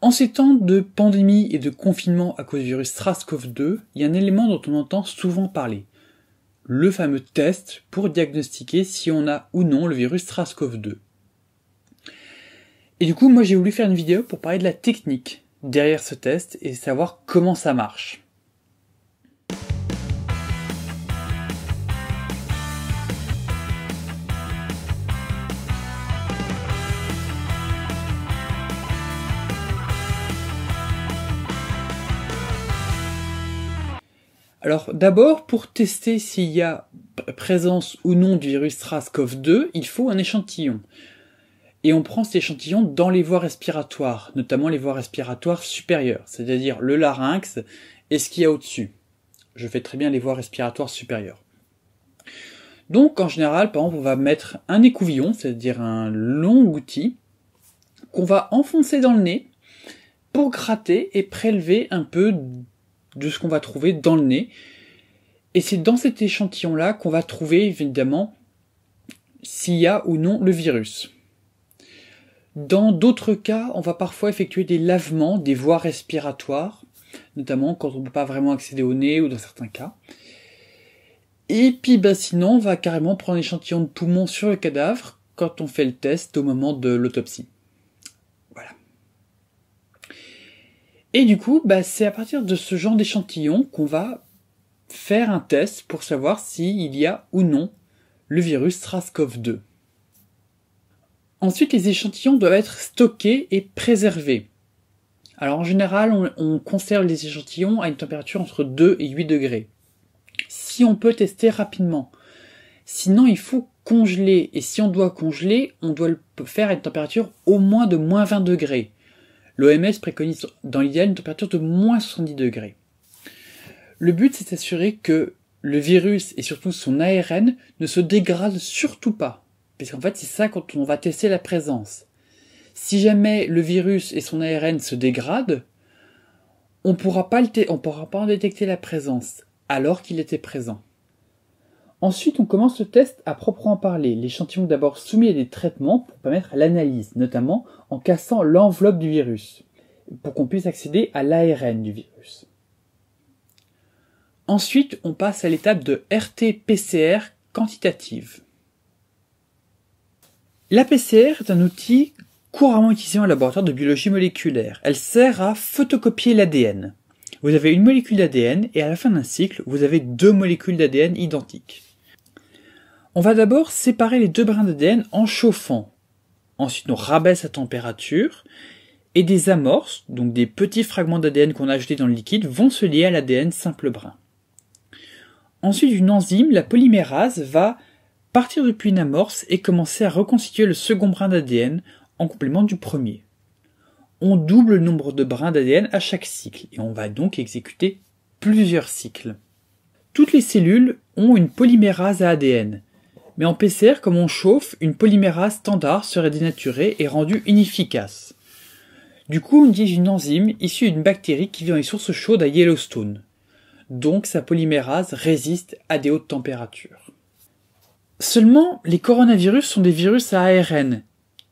En ces temps de pandémie et de confinement à cause du virus SARS-CoV-2, il y a un élément dont on entend souvent parler. Le fameux test pour diagnostiquer si on a ou non le virus SARS-CoV-2. Et du coup, moi j'ai voulu faire une vidéo pour parler de la technique derrière ce test et savoir comment ça marche. Alors d'abord, pour tester s'il y a présence ou non du virus SARS-CoV-2, il faut un échantillon. Et on prend cet échantillon dans les voies respiratoires, notamment les voies respiratoires supérieures, c'est-à-dire le larynx et ce qu'il y a au-dessus. Je fais très bien les voies respiratoires supérieures. Donc en général, par exemple, on va mettre un écouvillon, c'est-à-dire un long outil, qu'on va enfoncer dans le nez pour gratter et prélever un peu de ce qu'on va trouver dans le nez. Et c'est dans cet échantillon-là qu'on va trouver évidemment s'il y a ou non le virus. Dans d'autres cas, on va parfois effectuer des lavements des voies respiratoires, notamment quand on ne peut pas vraiment accéder au nez ou dans certains cas. Et puis sinon, on va carrément prendre un échantillon de poumon sur le cadavre quand on fait le test au moment de l'autopsie. Voilà. Et du coup, c'est à partir de ce genre d'échantillon qu'on va faire un test pour savoir s'il y a ou non le virus SARS-CoV-2. Ensuite, les échantillons doivent être stockés et préservés. Alors en général, on conserve les échantillons à une température entre 2 et 8 degrés. Si on peut tester rapidement. Sinon, il faut congeler. Et si on doit congeler, on doit le faire à une température au moins de moins 20 degrés. L'OMS préconise dans l'idéal une température de moins 70 degrés. Le but, c'est d'assurer que le virus et surtout son ARN ne se dégradent surtout pas. Parce qu'en fait, c'est ça quand on va tester la présence. Si jamais le virus et son ARN se dégradent, on ne pourra pas en détecter la présence alors qu'il était présent. Ensuite, on commence le test à proprement parler. L'échantillon est d'abord soumis à des traitements pour permettre l'analyse, notamment en cassant l'enveloppe du virus, pour qu'on puisse accéder à l'ARN du virus. Ensuite, on passe à l'étape de RT-PCR quantitative. La PCR est un outil couramment utilisé en laboratoire de biologie moléculaire. Elle sert à photocopier l'ADN. Vous avez une molécule d'ADN et à la fin d'un cycle, vous avez 2 molécules d'ADN identiques. On va d'abord séparer les 2 brins d'ADN en chauffant. Ensuite, on rabaisse la température et des amorces, donc des petits fragments d'ADN qu'on a ajoutés dans le liquide, vont se lier à l'ADN simple brun. Ensuite, une enzyme, la polymérase, va partir depuis une amorce et commencer à reconstituer le second brin d'ADN en complément du premier. On double le nombre de brins d'ADN à chaque cycle et on va donc exécuter plusieurs cycles. Toutes les cellules ont une polymérase à ADN, mais en PCR, comme on chauffe, une polymérase standard serait dénaturée et rendue inefficace. Du coup, on utilise une enzyme issue d'une bactérie qui vit dans les sources chaudes à Yellowstone. Donc sa polymérase résiste à des hautes températures. Seulement, les coronavirus sont des virus à ARN,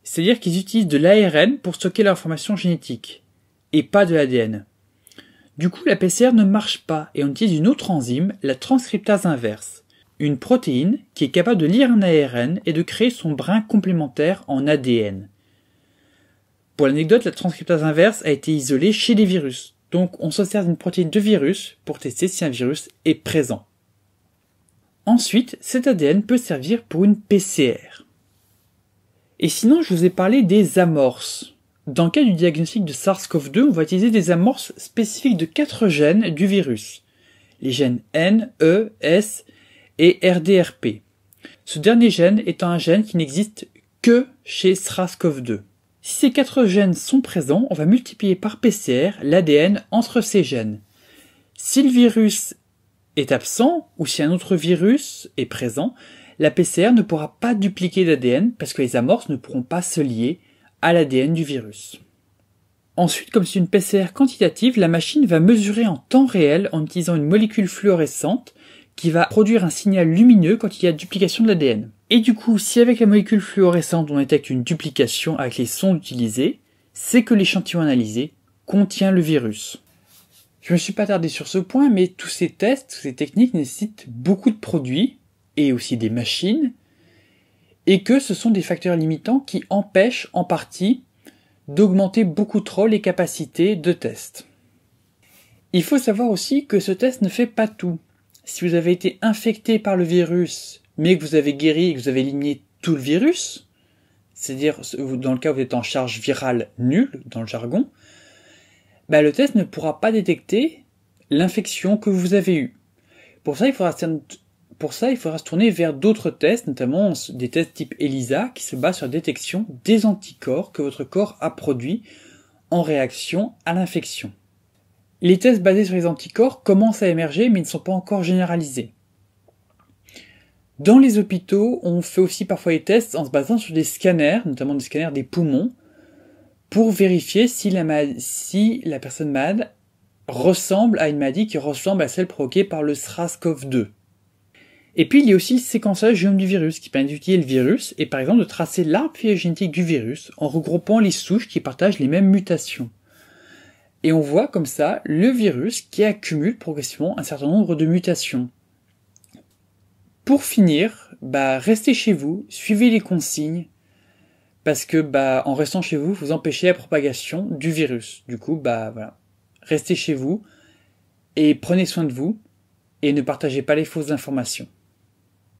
c'est-à-dire qu'ils utilisent de l'ARN pour stocker l'information génétique, et pas de l'ADN. Du coup, la PCR ne marche pas et on utilise une autre enzyme, la transcriptase inverse, une protéine qui est capable de lire un ARN et de créer son brin complémentaire en ADN. Pour l'anecdote, la transcriptase inverse a été isolée chez les virus, donc on se sert d'une protéine de virus pour tester si un virus est présent. Ensuite, cet ADN peut servir pour une PCR. Et sinon, je vous ai parlé des amorces. Dans le cas du diagnostic de SARS-CoV-2, on va utiliser des amorces spécifiques de 4 gènes du virus. Les gènes N, E, S et RDRP. Ce dernier gène étant un gène qui n'existe que chez SARS-CoV-2. Si ces 4 gènes sont présents, on va multiplier par PCR l'ADN entre ces gènes. Si le virus est absent, ou si un autre virus est présent, la PCR ne pourra pas dupliquer l'ADN parce que les amorces ne pourront pas se lier à l'ADN du virus. Ensuite, comme c'est une PCR quantitative, la machine va mesurer en temps réel en utilisant une molécule fluorescente qui va produire un signal lumineux quand il y a duplication de l'ADN. Et du coup, si avec la molécule fluorescente on détecte une duplication avec les sondes utilisées, c'est que l'échantillon analysé contient le virus. Je me suis pas attardé sur ce point, mais tous ces tests, toutes ces techniques nécessitent beaucoup de produits et aussi des machines, et que ce sont des facteurs limitants qui empêchent en partie d'augmenter beaucoup trop les capacités de test. Il faut savoir aussi que ce test ne fait pas tout. Si vous avez été infecté par le virus, mais que vous avez guéri et que vous avez éliminé tout le virus, c'est-à-dire dans le cas où vous êtes en charge virale nulle, dans le jargon, le test ne pourra pas détecter l'infection que vous avez eue. Pour ça, il faudra se tourner vers d'autres tests, notamment des tests type ELISA, qui se basent sur la détection des anticorps que votre corps a produits en réaction à l'infection. Les tests basés sur les anticorps commencent à émerger, mais ne sont pas encore généralisés. Dans les hôpitaux, on fait aussi parfois des tests en se basant sur des scanners, notamment des scanners des poumons, pour vérifier si la personne malade ressemble à une maladie qui ressemble à celle provoquée par le SRAS-CoV-2. Et puis il y a aussi le séquençage du génome du virus, qui permet d'étudier le virus et par exemple de tracer l'arbre phylogénétique du virus en regroupant les souches qui partagent les mêmes mutations. Et on voit comme ça le virus qui accumule progressivement un certain nombre de mutations. Pour finir, restez chez vous, suivez les consignes, parce que en restant chez vous, vous empêchez la propagation du virus. Du coup, voilà. Restez chez vous et prenez soin de vous et ne partagez pas les fausses informations.